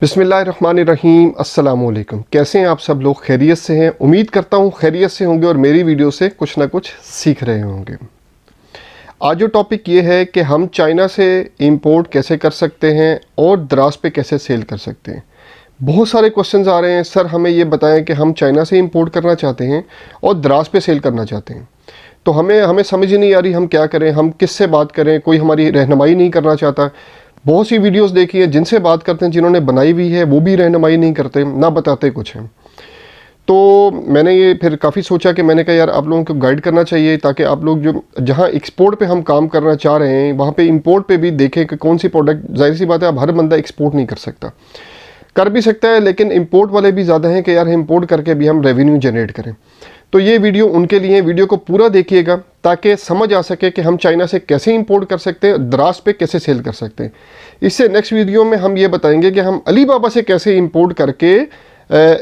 बिस्मिल्लाहिर्रहमानिर्रहीम अस्सलाम वालेकुम। कैसे हैं आप सब लोग? खैरियत से हैं? उम्मीद करता हूँ खैरियत से होंगे और मेरी वीडियो से कुछ ना कुछ सीख रहे होंगे। आज जो टॉपिक ये है कि हम चाइना से इंपोर्ट कैसे कर सकते हैं और दराज पे कैसे सेल कर सकते हैं। बहुत सारे क्वेश्चंस आ रहे हैं, सर हमें ये बताएं कि हम चाइना से इंपोर्ट करना चाहते हैं और दराज पे सेल करना चाहते हैं, तो हमें समझ ही नहीं आ रही हम क्या करें, हम किससे बात करें, कोई हमारी रहनुमाई नहीं करना चाहता। बहुत सी वीडियोस देखी है जिनसे बात करते हैं, जिन्होंने बनाई हुई है वो भी रहनुमाई नहीं करते, ना बताते कुछ हैं। तो मैंने ये फिर काफ़ी सोचा कि मैंने कहा यार आप लोगों को गाइड करना चाहिए ताकि आप लोग जो जहाँ एक्सपोर्ट पे हम काम करना चाह रहे हैं वहाँ पे इंपोर्ट पे भी देखें कि कौन सी प्रोडक्ट। जाहिर सी बात है, अब हर बंदा एक्सपोर्ट नहीं कर सकता, कर भी सकता है, लेकिन इंपोर्ट वाले भी ज़्यादा हैं कि यार इंपोर्ट करके भी हम रेवेन्यू जनरेट करें। तो ये वीडियो उनके लिए, वीडियो को पूरा देखिएगा ताकि समझ आ सके कि हम चाइना से कैसे इंपोर्ट कर सकते हैं, दराज पे कैसे सेल कर सकते हैं। इससे नेक्स्ट वीडियो में हम ये बताएंगे कि हम अली बाबा से कैसे इंपोर्ट करके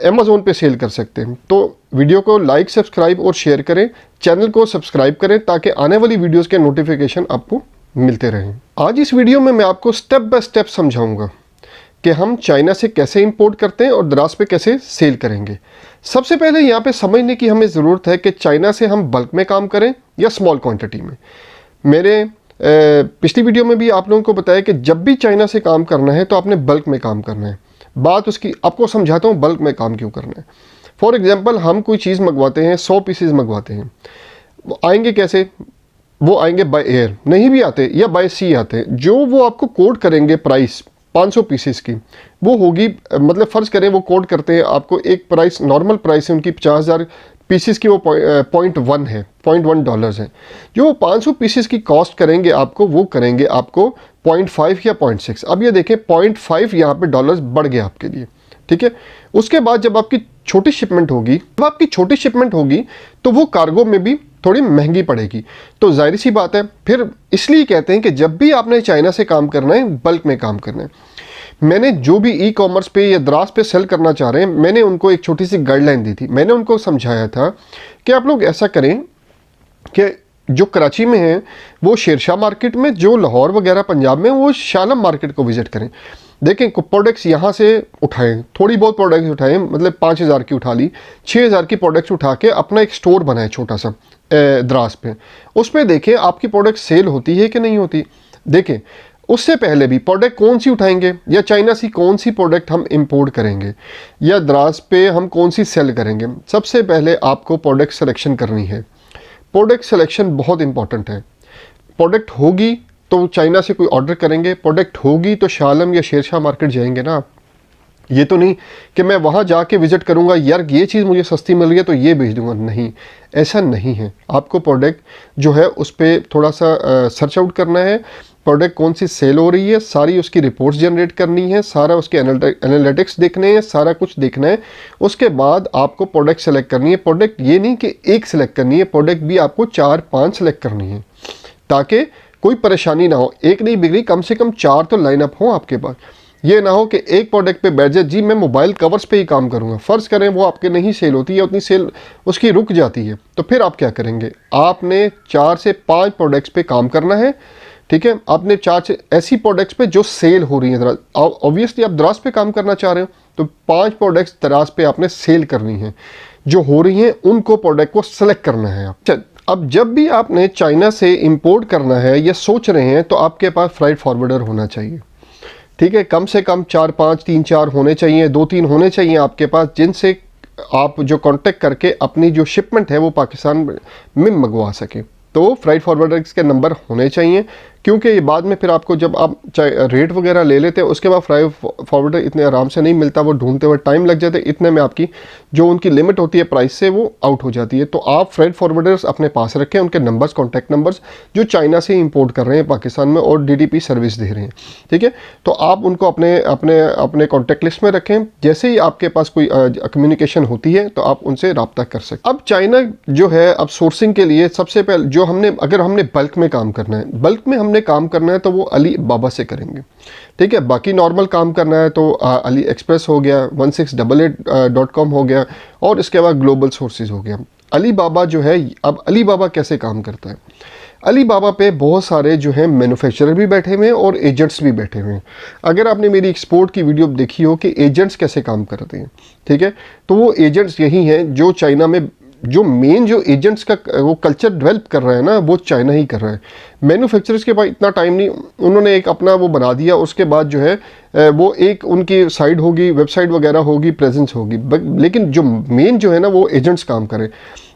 अमेज़ोन पे सेल कर सकते हैं। तो वीडियो को लाइक, सब्सक्राइब और शेयर करें, चैनल को सब्सक्राइब करें ताकि आने वाली वीडियोज़ के नोटिफिकेशन आपको मिलते रहें। आज इस वीडियो में मैं आपको स्टेप बाय स्टेप समझाऊँगा कि हम चाइना से कैसे इंपोर्ट करते हैं और दराज पे कैसे सेल करेंगे। सबसे पहले यहाँ पे समझने की हमें ज़रूरत है कि चाइना से हम बल्क में काम करें या स्मॉल क्वांटिटी में। मेरे पिछली वीडियो में भी आप लोगों को बताया कि जब भी चाइना से काम करना है तो आपने बल्क में काम करना है। बात उसकी आपको समझाता हूँ बल्क में काम क्यों करना है। फॉर एग्जांपल, हम कोई चीज़ मंगवाते हैं, 100 पीसेज मंगवाते हैं, वो आएंगे कैसे? वो आएंगे बाय एयर, नहीं भी आते या बाय सी आते हैं। जो वो आपको कोड करेंगे प्राइस 500 पीसेस की, वो होगी, मतलब फ़र्ज़ करें वो कोड करते हैं आपको एक प्राइस, नॉर्मल प्राइस है उनकी 50,000 पीसेस की, वो $0.1 है, $0.1 है। जो वो 500 पीसेस की कॉस्ट करेंगे आपको, वो करेंगे आपको 0.5 या 0.6। अब ये देखें 0.5 यहाँ पे डॉलर्स बढ़ गया आपके लिए, ठीक है। उसके बाद जब आपकी छोटी शिपमेंट होगी, तो वो कार्गो में भी थोड़ी महंगी पड़ेगी। तो जाहिर सी बात है, फिर इसलिए कहते हैं कि जब भी आपने चाइना से काम करना है, बल्क में काम करना है। मैंने जो भी ई कॉमर्स पे या दराज पे सेल करना चाह रहे हैं, मैंने उनको एक छोटी सी गाइडलाइन दी थी। मैंने उनको समझाया था कि आप लोग ऐसा करें कि जो कराची में है वो शेरशाह मार्केट में, जो लाहौर वगैरह पंजाब में, वो शालम मार्केट को विज़िट करें। देखें प्रोडक्ट्स यहाँ से उठाएं, थोड़ी बहुत प्रोडक्ट्स उठाएं, मतलब 5,000 की उठा ली, 6,000 की प्रोडक्ट्स उठा के अपना एक स्टोर बनाएं छोटा सा दराज पे। उस पर देखें आपकी प्रोडक्ट सेल होती है कि नहीं होती। देखें उससे पहले भी प्रोडक्ट कौन सी उठाएंगे, या चाइना से कौन सी प्रोडक्ट हम इंपोर्ट करेंगे, या दराज पे हम कौन सी सेल करेंगे। सबसे पहले आपको प्रोडक्ट सिलेक्शन करनी है। प्रोडक्ट सिलेक्शन बहुत इंपॉर्टेंट है। प्रोडक्ट होगी तो चाइना से कोई ऑर्डर करेंगे, प्रोडक्ट होगी तो शालम या शेरशाह मार्केट जाएंगे ना। ये तो नहीं कि मैं वहाँ जाके विज़िट करूँगा, यार ये चीज़ मुझे सस्ती मिल रही है तो ये भेज दूँगा, नहीं, ऐसा नहीं है। आपको प्रोडक्ट जो है उस पर थोड़ा सा सर्च आउट करना है, प्रोडक्ट कौन सी सेल हो रही है, सारी उसकी रिपोर्ट्स जनरेट करनी है, सारा उसके एनालिटिक्स देखने हैं, सारा कुछ देखना है। उसके बाद आपको प्रोडक्ट सेलेक्ट करनी है। प्रोडक्ट ये नहीं कि एक सेलेक्ट करनी है, प्रोडक्ट भी आपको 4-5 सेलेक्ट करनी है ताकि कोई परेशानी ना हो। एक नहीं बिगड़ी, कम से कम 4 तो लाइनअप हो आपके पास। ये ना हो कि एक प्रोडक्ट पे बैठ जाए, जी मैं मोबाइल कवर्स पे ही काम करूँगा, फ़र्ज़ करें वो आपके नहीं सेल होती है, उतनी सेल उसकी रुक जाती है, तो फिर आप क्या करेंगे? आपने 4 से 5 प्रोडक्ट्स पे काम करना है, ठीक है। आपने 4 से ऐसी प्रोडक्ट्स पे जो सेल हो रही हैं, ऑब्वियसली आप दराज पे काम करना चाह रहे हो तो 5 प्रोडक्ट्स दराज पे आपने सेल करनी है, जो हो रही हैं उनको प्रोडक्ट को सेलेक्ट करना है आप। अब जब भी आपने चाइना से इंपोर्ट करना है या सोच रहे हैं, तो आपके पास फ्राइट फॉरवर्डर होना चाहिए, ठीक है। कम से कम 4-5, 3-4 होने चाहिए, 2-3 होने चाहिए आपके पास, जिनसे आप जो कांटेक्ट करके अपनी जो शिपमेंट है वो पाकिस्तान में मंगवा सकें। तो फ्राइट फॉरवर्डर्स के नंबर होने चाहिए, क्योंकि ये बाद में फिर आपको जब आप रेट वगैरह ले लेते हैं उसके बाद फ्राइट फॉरवर्डर इतने आराम से नहीं मिलता, वो ढूंढते हुए टाइम लग जाता है। इतने में आपकी जो उनकी लिमिट होती है प्राइस से, वो आउट हो जाती है। तो आप फ्राइट फॉरवर्डर्स अपने पास रखें, उनके नंबर्स, कॉन्टैक्ट नंबर्स, जो चाइना से इंपोर्ट कर रहे हैं पाकिस्तान में और DDP सर्विस दे रहे हैं, ठीक है। तो आप उनको अपने कॉन्टैक्ट लिस्ट में रखें। जैसे ही आपके पास कोई कम्युनिकेशन होती है तो आप उनसे रब्ता कर सकते। अब चाइना जो है, अब सोर्सिंग के लिए सबसे पहले जो अगर हमने बल्क में काम करना है, बल्क में हमने काम करना है तो वो अली बाबा से करेंगे, ठीक है। बाकी नॉर्मल काम करना है तो अली एक्सप्रेस हो गया, 1688.com हो गया, और इसके बाद ग्लोबल सोर्सेज हो गया। अली बाबा जो है, अब अली बाबा कैसे काम करता है? अलीबाबा पे बहुत सारे जो हैं मैन्युफैक्चरर भी बैठे हुए हैं और एजेंट्स भी बैठे हुए हैं। अगर आपने मेरी एक्सपोर्ट की वीडियो देखी हो कि एजेंट्स कैसे काम करते हैं, ठीक है, तो वो एजेंट्स यही हैं जो चाइना में जो मेन जो एजेंट्स का वो कल्चर डेवलप कर रहा है ना, वो चाइना ही कर रहा है। मैन्युफैक्चरर्स के पास इतना टाइम नहीं, उन्होंने एक अपना वो बना दिया, उसके बाद जो है वो एक उनकी साइट होगी, वेबसाइट वगैरह होगी, प्रेजेंस होगी, लेकिन जो मेन जो है ना वो एजेंट्स काम करें।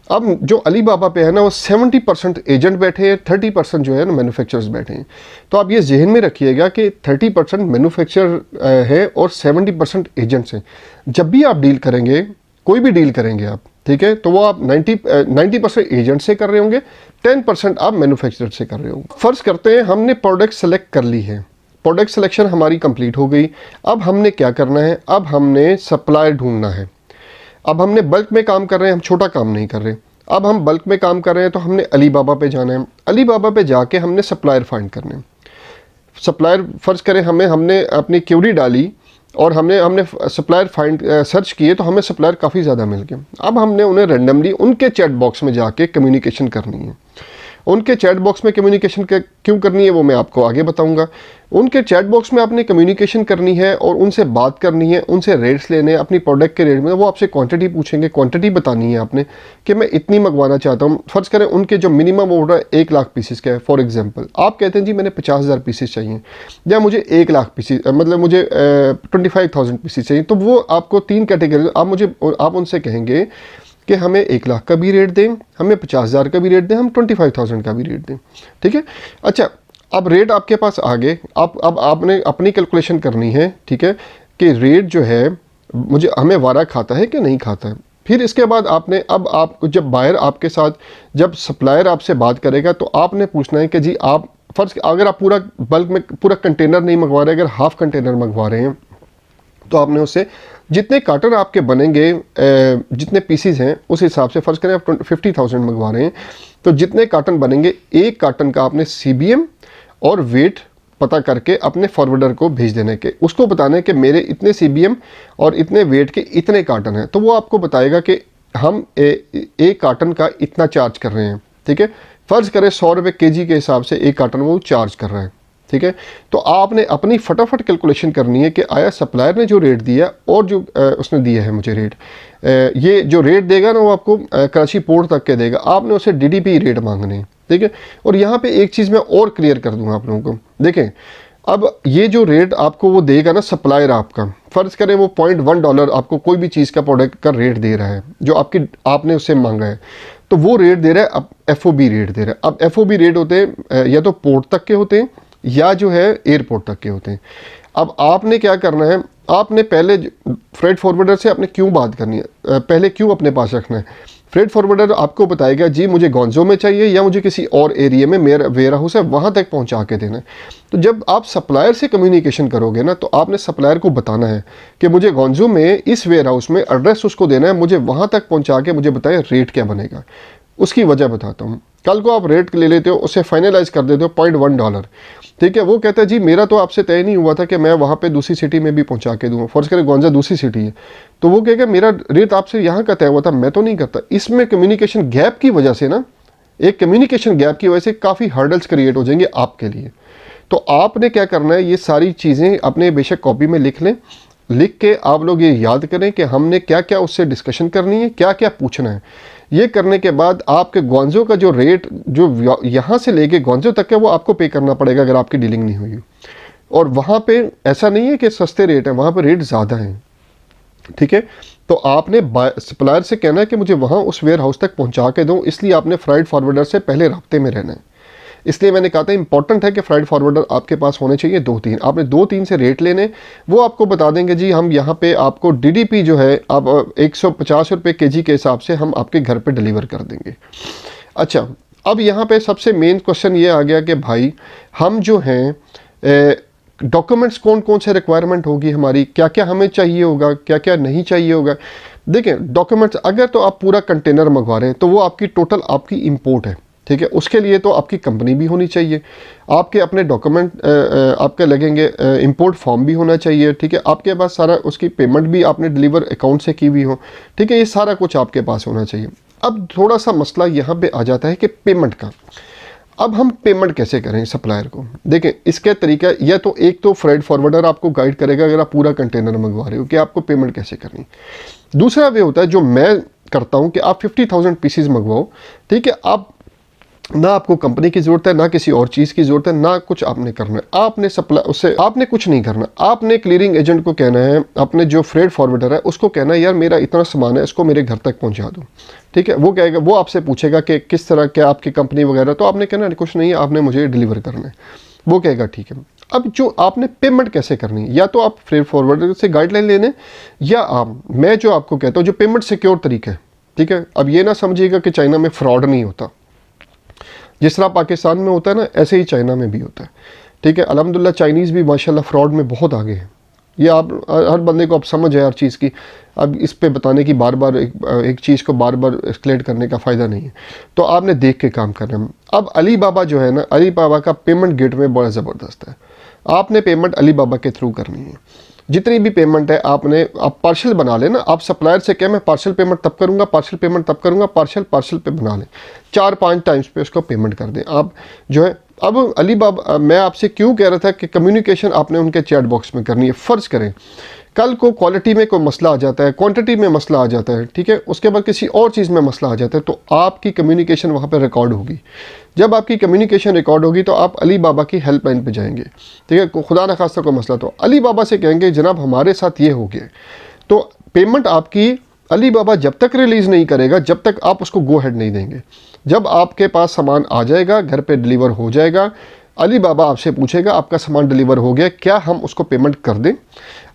अब जो अलीबाबा पे है ना वो 70% एजेंट बैठे हैं, 30% जो है ना मैन्युफैक्चरर्स बैठे हैं। तो आप ये जहन में रखिएगा कि 30% मैन्युफैक्चरर है और 70% एजेंट्स हैं। जब भी आप डील करेंगे, कोई भी डील करेंगे आप, ठीक है, तो वो आप 90% एजेंट से कर रहे होंगे, 10% आप मैन्युफैक्चरर से कर रहे होंगे। फर्ज करते हैं हमने प्रोडक्ट सेलेक्ट कर ली है, प्रोडक्ट सिलेक्शन हमारी कंप्लीट हो गई। अब हमने क्या करना है, अब हमने सप्लायर ढूंढना है। अब हमने बल्क में काम कर रहे हैं, हम छोटा काम नहीं कर रहे। अब हम बल्क में काम कर रहे हैं तो हमने अलीबाबा पे जाना है। अलीबाबा पे जाके हमने सप्लायर फाइंड करने हैं। सप्लायर फ़र्ज़ करें हमने अपनी क्यूरी डाली और हमने सप्लायर फाइंड सर्च किए तो हमें सप्लायर काफ़ी ज़्यादा मिल गए। अब हमने उन्हें रैंडमली उनके चैट बॉक्स में जाके कम्युनिकेशन करनी है। उनके चैट बॉक्स में कम्युनिकेशन क्यों करनी है वो मैं आपको आगे बताऊंगा। उनके चैट बॉक्स में आपने कम्युनिकेशन करनी है और उनसे बात करनी है, उनसे रेट्स लेने हैं अपनी प्रोडक्ट के रेट में। वो आपसे क्वांटिटी पूछेंगे, क्वांटिटी बतानी है आपने कि मैं इतनी मंगवाना चाहता हूँ। फ़र्ज़ करें उनके जो मिनिमम ऑर्डर है 1 लाख पीसेस का है फॉर एग्जांपल, आप कहते हैं जी मैंने 50,000 पीसेस चाहिए या मुझे 1 लाख पीसेस, मतलब मुझे 25,000 पीसेस चाहिए। तो वो आपको 3 कैटेगरी, आप उनसे कहेंगे कि हमें 1 लाख का भी रेट दें, हमें 50,000 का भी रेट दें, हम 25,000 का भी रेट दें, ठीक है। अच्छा, अब रेट आपके पास आ गए, अब आपने अपनी कैलकुलेशन करनी है, ठीक है, कि रेट जो है हमें वारा खाता है कि नहीं खाता है। फिर इसके बाद आपने, अब आप जब बायर आपके साथ, जब सप्लायर आपसे बात करेगा तो आपने पूछना है कि जी आप फर्ज अगर आप पूरा बल्क में पूरा कंटेनर नहीं मंगवा रहे, अगर हाफ कंटेनर मंगवा रहे हैं तो आपने उससे जितने कार्टन आपके बनेंगे, जितने पीसीज हैं उस हिसाब से, फ़र्ज़ करें आप 50,000 मंगवा रहे हैं तो जितने कार्टन बनेंगे, एक कार्टन का आपने सीबीएम और वेट पता करके अपने फॉरवर्डर को भेज देने के, उसको बताने कि मेरे इतने सीबीएम और इतने वेट के इतने कार्टन हैं। तो वो आपको बताएगा कि हम एक कार्टन का इतना चार्ज कर रहे हैं, ठीक है। फ़र्ज़ करें 100 रुपये केजी के हिसाब से एक कार्टन वो चार्ज कर रहा है, ठीक है। तो आपने अपनी फटाफट कैलकुलेशन करनी है कि आया सप्लायर ने जो रेट दिया और जो उसने दिया है मुझे रेट, ये जो रेट देगा ना वो आपको कराची पोर्ट तक के देगा, आपने उसे डीडीपी रेट मांगने हैं, ठीक है। और यहाँ पे एक चीज़ मैं और क्लियर कर दूँगा आप लोगों को, देखें अब ये जो रेट आपको वो देगा ना सप्लायर आपका, फ़र्ज़ करें वो $0.1 आपको कोई भी चीज़ का प्रोडक्ट का रेट दे रहा है जो आपने उससे मांगा है, तो वो रेट दे रहा है, अब एफओबी रेट दे रहा है। अब एफओबी रेट होते हैं या तो पोर्ट तक के होते हैं या जो है एयरपोर्ट तक के होते हैं। अब आपने क्या करना है, आपने पहले फ्रेट फॉरवर्डर से आपने क्यों बात करनी है, पहले क्यों अपने पास रखना है। फ्रेट फॉरवर्डर आपको बताएगा जी मुझे गोंजो में चाहिए या मुझे किसी और एरिया में मेरा वेयर हाउस है वहाँ तक पहुँचा के देना है। तो जब आप सप्लायर से कम्युनिकेशन करोगे ना तो आपने सप्लायर को बताना है कि मुझे गोंजो में इस वेयर हाउस में एड्रेस उसको देना है, मुझे वहाँ तक पहुँचा के मुझे बताएं रेट क्या बनेगा। उसकी वजह बताता हूँ। कल को आप रेट ले लेते हो, उसे फाइनलाइज कर देते हो $0.1, ठीक है। वो कहता है जी मेरा तो आपसे तय नहीं हुआ था कि मैं वहाँ पे दूसरी सिटी में भी पहुँचा के दूँ, फर्ज करें गोंजा दूसरी सिटी है, तो वो कहेगा मेरा रेट आपसे यहाँ का तय हुआ था, मैं तो नहीं करता। इसमें कम्युनिकेशन गैप की वजह से ना, एक कम्युनिकेशन गैप की वजह से काफ़ी हर्डल्स क्रिएट हो जाएंगे आपके लिए। तो आपने क्या करना है, ये सारी चीज़ें अपने बेशक कॉपी में लिख लें, लिख के आप लोग ये याद करें कि हमने क्या क्या उससे डिस्कशन करनी है, क्या क्या पूछना है। ये करने के बाद आपके गोंजो का जो रेट जो यहाँ से लेके गोंजो तक है वो आपको पे करना पड़ेगा अगर आपकी डीलिंग नहीं हुई। और वहाँ पे ऐसा नहीं है कि सस्ते रेट हैं, वहाँ पे रेट ज़्यादा हैं, ठीक है। तो आपने सप्लायर से कहना है कि मुझे वहाँ उस वेयर हाउस तक पहुँचा के दूँ, इसलिए आपने फ्राइट फॉरवर्डर से पहले राब्ते में रहना है। इसलिए मैंने कहा था इंपॉर्टेंट है कि फ्राइट फॉरवर्डर आपके पास होने चाहिए 2-3। आपने 2-3 से रेट लेने, वो आपको बता देंगे जी हम यहाँ पे आपको डीडीपी जो है आप 150 रुपये केजी के हिसाब से हम आपके घर पे डिलीवर कर देंगे। अच्छा, अब यहाँ पे सबसे मेन क्वेश्चन ये आ गया कि भाई हम जो हैं डॉक्यूमेंट्स कौन कौन से रिक्वायरमेंट होगी हमारी, क्या क्या हमें चाहिए होगा, क्या क्या नहीं चाहिए होगा। देखें डॉक्यूमेंट्स, अगर तो आप पूरा कंटेनर मंगवा रहे हैं तो वो आपकी टोटल आपकी इम्पोर्ट है, ठीक है। उसके लिए तो आपकी कंपनी भी होनी चाहिए, आपके अपने डॉक्यूमेंट आपके लगेंगे, इंपोर्ट फॉर्म भी होना चाहिए, ठीक है। आपके पास सारा उसकी पेमेंट भी आपने डिलीवर अकाउंट से की हुई हो, ठीक है। ये सारा कुछ आपके पास होना चाहिए। अब थोड़ा सा मसला यहाँ पे आ जाता है कि पेमेंट का। अब हम पेमेंट कैसे करें सप्लायर को? देखें, इसका तरीका या तो एक तो फ्रेट फॉरवर्डर आपको गाइड करेगा अगर आप पूरा कंटेनर मंगवा रहे हो कि आपको पेमेंट कैसे करनी। दूसरा वे होता है जो मैं करता हूं कि आप 50,000 पीसीज मंगवाओ, ठीक है। आप ना आपको कंपनी की ज़रूरत है, ना किसी और चीज़ की ज़रूरत है, ना कुछ आपने करना है, आपने सप्लाई उससे आपने कुछ नहीं करना। आपने क्लियरिंग एजेंट को कहना है, अपने जो फ्रेट फॉरवर्डर है उसको कहना है यार मेरा इतना सामान है, इसको मेरे घर तक पहुंचा दो, ठीक है। वो कहेगा, वो आपसे पूछेगा कि किस तरह क्या आपकी कंपनी वगैरह, तो आपने कहना कुछ नहीं, आपने मुझे डिलीवर करना है। वो कहेगा ठीक है। अब जो आपने पेमेंट कैसे करनी है, या तो आप फ्रेट फॉरवर्डर से गाइडलाइन लेने, या मैं जो आपको कहता हूँ जो पेमेंट सिक्योर तरीका है, ठीक है। अब ये ना समझिएगा कि चाइना में फ्रॉड नहीं होता, जिस तरह पाकिस्तान में होता है ना, ऐसे ही चाइना में भी होता है, ठीक है। अल्हम्दुलिल्लाह चाइनीज़ भी माशाल्लाह फ्रॉड में बहुत आगे हैं। ये आप हर बंदे को अब समझ है हर चीज़ की। अब इस पे बताने की बार बार एक चीज़ को बार बार एक्सप्लेन करने का फ़ायदा नहीं है, तो आपने देख के काम करना है। अब अली बाबा जो है ना, अली बाबा का पेमेंट गेटवे बड़ा ज़बरदस्त है। आपने पेमेंट अली बाबा के थ्रू करनी है। जितनी भी पेमेंट है आप पार्शल बना लेना। आप सप्लायर से कहें मैं पार्शल पेमेंट तब करूंगा, पार्शल पेमेंट तब करूंगा, पार्शल पे बना लें। 4-5 टाइम्स पे उसको पेमेंट कर दें आप जो है। अब अली बाबा, मैं आपसे क्यों कह रहा था कि कम्युनिकेशन आपने उनके चैट बॉक्स में करनी है। फ़र्ज़ करें कल को क्वालिटी में कोई मसला आ जाता है, क्वांटिटी में मसला आ जाता है, ठीक है, उसके बाद किसी और चीज़ में मसला आ जाता है, तो आपकी कम्युनिकेशन वहाँ पे रिकॉर्ड होगी। जब आपकी कम्युनिकेशन रिकॉर्ड होगी तो आप अली बाबा की हेल्पलाइन पे जाएंगे, ठीक है। खुदा न खास्ता कोई मसला तो अली बाबा से कहेंगे जनाब हमारे साथ ये हो गया, तो पेमेंट आपकी अली बाबा जब तक रिलीज़ नहीं करेगा, जब तक आप उसको गो हेड नहीं देंगे। जब आपके पास सामान आ जाएगा, घर पे डिलीवर हो जाएगा, अली बाबा आपसे पूछेगा आपका सामान डिलीवर हो गया, क्या हम उसको पेमेंट कर दें।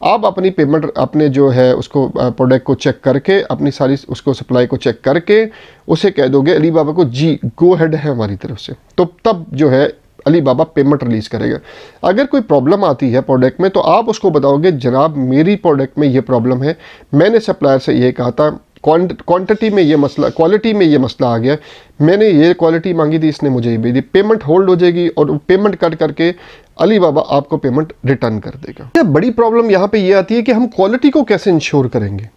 आप अपनी पेमेंट अपने जो है उसको प्रोडक्ट को चेक करके, अपनी सारी उसको सप्लाई को चेक करके उसे कह दोगे अली बाबा को जी गो हेड है हमारी तरफ से, तो तब जो है अली बाबा पेमेंट रिलीज़ करेगा। अगर कोई प्रॉब्लम आती है प्रोडक्ट में तो आप उसको बताओगे जनाब मेरी प्रोडक्ट में ये प्रॉब्लम है, मैंने सप्लायर से ये कहा था, क्वांटिटी में ये मसला, क्वालिटी में ये मसला आ गया, मैंने ये क्वालिटी मांगी थी, इसने मुझे ये भेज दी। पेमेंट होल्ड हो जाएगी और पेमेंट कट करके अली बाबा आपको पेमेंट रिटर्न कर देगा। बड़ी प्रॉब्लम यहाँ पे ये आती है कि हम क्वालिटी को कैसे इंश्योर करेंगे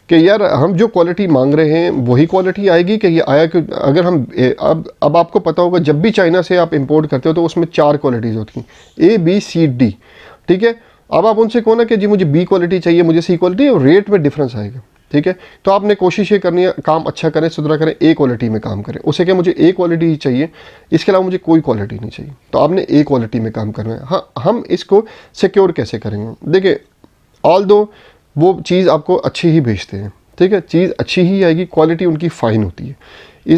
कि यार हम जो क्वालिटी मांग रहे हैं वही क्वालिटी आएगी कि ये आया कि अगर हम अब आपको पता होगा जब भी चाइना से आप इंपोर्ट करते हो तो उसमें 4 क्वालिटीज़ होती हैं, A B C D, ठीक है। अब आप उनसे कहो ना कि जी मुझे B क्वालिटी चाहिए, मुझे C क्वालिटी, और रेट में डिफरेंस आएगा, ठीक है। तो आपने कोशिश ये करनी है काम अच्छा करें, सुधरा करें, A क्वालिटी में काम करें। उसे क्या मुझे A क्वालिटी ही चाहिए, इसके अलावा मुझे कोई क्वालिटी नहीं चाहिए, तो आपने A क्वालिटी में काम करना है। हाँ, हम इसको सिक्योर कैसे करेंगे? देखिए, ऑल दो वो चीज़ आपको अच्छी ही भेजते हैं, ठीक है, चीज़ अच्छी ही आएगी, क्वालिटी उनकी फ़ाइन होती है,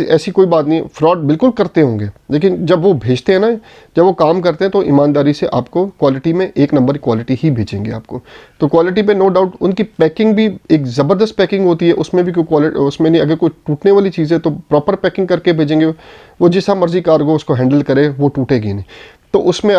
ऐसी कोई बात नहीं। फ्रॉड बिल्कुल करते होंगे, लेकिन जब वो भेजते हैं ना, जब वो काम करते हैं तो ईमानदारी से आपको क्वालिटी में एक नंबर क्वालिटी ही भेजेंगे आपको। तो क्वालिटी पे नो डाउट, उनकी पैकिंग भी एक ज़बरदस्त पैकिंग होती है, उसमें भी कोई क्वालिटी उसमें नहीं, अगर कोई टूटने वाली चीज़ है तो प्रॉपर पैकिंग करके भेजेंगे। वो जिस मर्जी कार्गो उसको हैंडल करे, वो टूटेगी नहीं। तो उसमें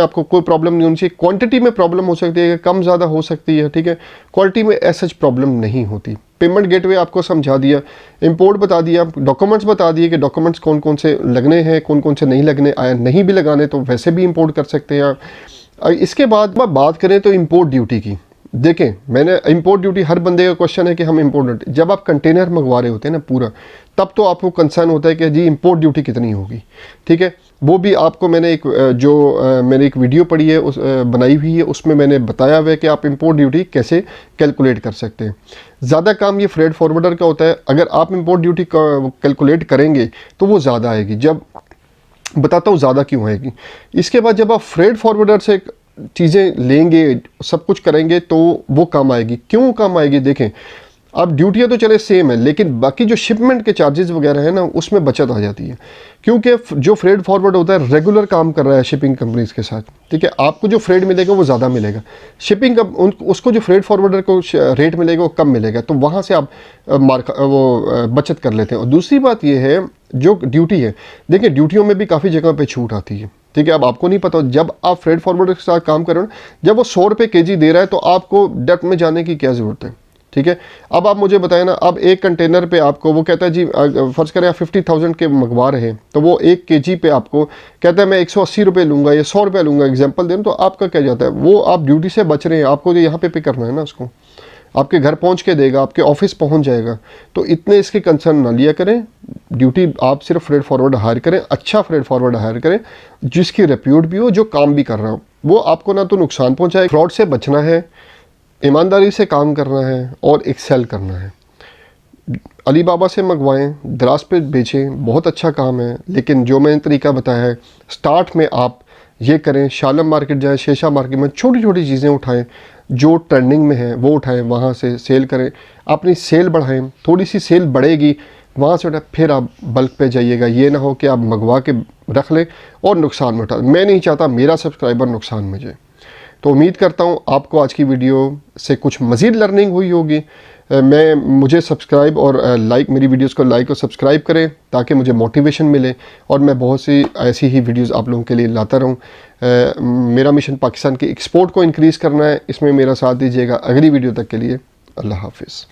आपको कोई प्रॉब्लम नहीं होनी चाहिए। क्वांटिटी में प्रॉब्लम हो सकती है, कम ज़्यादा हो सकती है, ठीक है। क्वालिटी में ऐसा प्रॉब्लम नहीं होती। पेमेंट गेटवे आपको समझा दिया, इंपोर्ट बता दिया, डॉक्यूमेंट्स बता दिए कि डॉक्यूमेंट्स कौन कौन से लगने हैं, कौन कौन से नहीं लगने, नहीं भी लगाने तो वैसे भी इंपोर्ट कर सकते हैं। इसके बाद बात करें तो इंपोर्ट ड्यूटी की। देखें, मैंने इंपोर्ट ड्यूटी, हर बंदे का क्वेश्चन है कि हम इंपोर्ट ड्यूटी, जब आप कंटेनर मंगवा रहे होते हैं ना पूरा, तब तो आपको कंसर्न होता है कि जी इंपोर्ट ड्यूटी कितनी होगी, ठीक है। वो भी आपको मैंने एक वीडियो पढ़ी है, बनाई हुई है, उसमें मैंने बताया हुआ है कि आप इंपोर्ट ड्यूटी कैसे कैलकुलेट कर सकते हैं। ज़्यादा काम ये फ्रेट फॉरवर्डर का होता है। अगर आप इंपोर्ट ड्यूटी कैलकुलेट करेंगे तो वो ज़्यादा आएगी। जब बताता हूँ ज़्यादा क्यों आएगी। इसके बाद जब आप फ्रेट फॉरवर्डर से चीज़ें लेंगे, सब कुछ करेंगे, तो वो कम आएगी। क्यों कम आएगी? देखें, अब ड्यूटियाँ तो चले सेम है, लेकिन बाकी जो शिपमेंट के चार्जेस वगैरह है ना, उसमें बचत आ जाती है। क्योंकि जो फ्रेट फॉरवर्ड होता है रेगुलर काम कर रहा है शिपिंग कंपनीज के साथ, ठीक है। आपको जो फ्रेट मिलेगा वो ज़्यादा मिलेगा, शिपिंग उसको जो फ्रेट फॉरवर्डर को रेट मिलेगा वो कम मिलेगा, तो वहाँ से आप बचत कर लेते हैं। और दूसरी बात ये है, जो ड्यूटी है, देखिए ड्यूटियों में भी काफ़ी जगह पे छूट आती है, ठीक है। अब आपको नहीं पता, जब आप फ्रेट फॉरवर्डर के साथ काम कर रहे हो, जब वो 100 रुपये kg दे रहा है, तो आपको डेप्थ में जाने की क्या ज़रूरत है, ठीक है। अब आप मुझे बताएं ना, अब एक कंटेनर पे आपको वो कहता है जी, फर्ज करें आप 50,000 के मंगवा रहे हैं, तो वो 1 kg पे आपको कहता है मैं 180 रुपये लूँगा या 100 रुपये लूँगा, एग्जाम्पल दें, तो आपका क्या जाता है, वो आप ड्यूटी से बच रहे हैं, आपको जो यहाँ पे करना है ना उसको, आपके घर पहुंच के देगा, आपके ऑफिस पहुंच जाएगा। तो इतने इसके कंसर्न ना लिया करें। ड्यूटी आप सिर्फ फ्रेट फॉरवर्ड हायर करें, अच्छा फ्रेट फॉरवर्ड हायर करें जिसकी रेप्यूट भी हो, जो काम भी कर रहा हो। वो आपको ना तो नुकसान पहुंचाए। फ्रॉड से बचना है, ईमानदारी से काम करना है और एक्सेल करना है। अली बाबा से मंगवाएं, दराज पे बेचें, बहुत अच्छा काम है। लेकिन जो मैंने तरीका बताया है, स्टार्ट में आप ये करें, शालम मार्केट जाएं, शेषा मार्केट में छोटी छोटी चीज़ें उठाएं, जो ट्रेंडिंग में है वो उठाएं, वहाँ से सेल करें, अपनी सेल बढ़ाएं। थोड़ी सी सेल बढ़ेगी, वहाँ से उठाएं, फिर आप बल्क पे जाइएगा। ये ना हो कि आप मंगवा के रख लें और नुकसान में उठा। मैं नहीं चाहता मेरा सब्सक्राइबर नुकसान में जाए। तो उम्मीद करता हूँ आपको आज की वीडियो से कुछ मज़ीद लर्निंग हुई होगी। मुझे सब्सक्राइब और लाइक, मेरी वीडियोस को लाइक और सब्सक्राइब करें ताकि मुझे मोटिवेशन मिले और मैं बहुत सी ऐसी ही वीडियोस आप लोगों के लिए लाता रहूं। मेरा मिशन पाकिस्तान के एक्सपोर्ट को इंक्रीज़ करना है, इसमें मेरा साथ दीजिएगा। अगली वीडियो तक के लिए अल्लाह हाफिज़।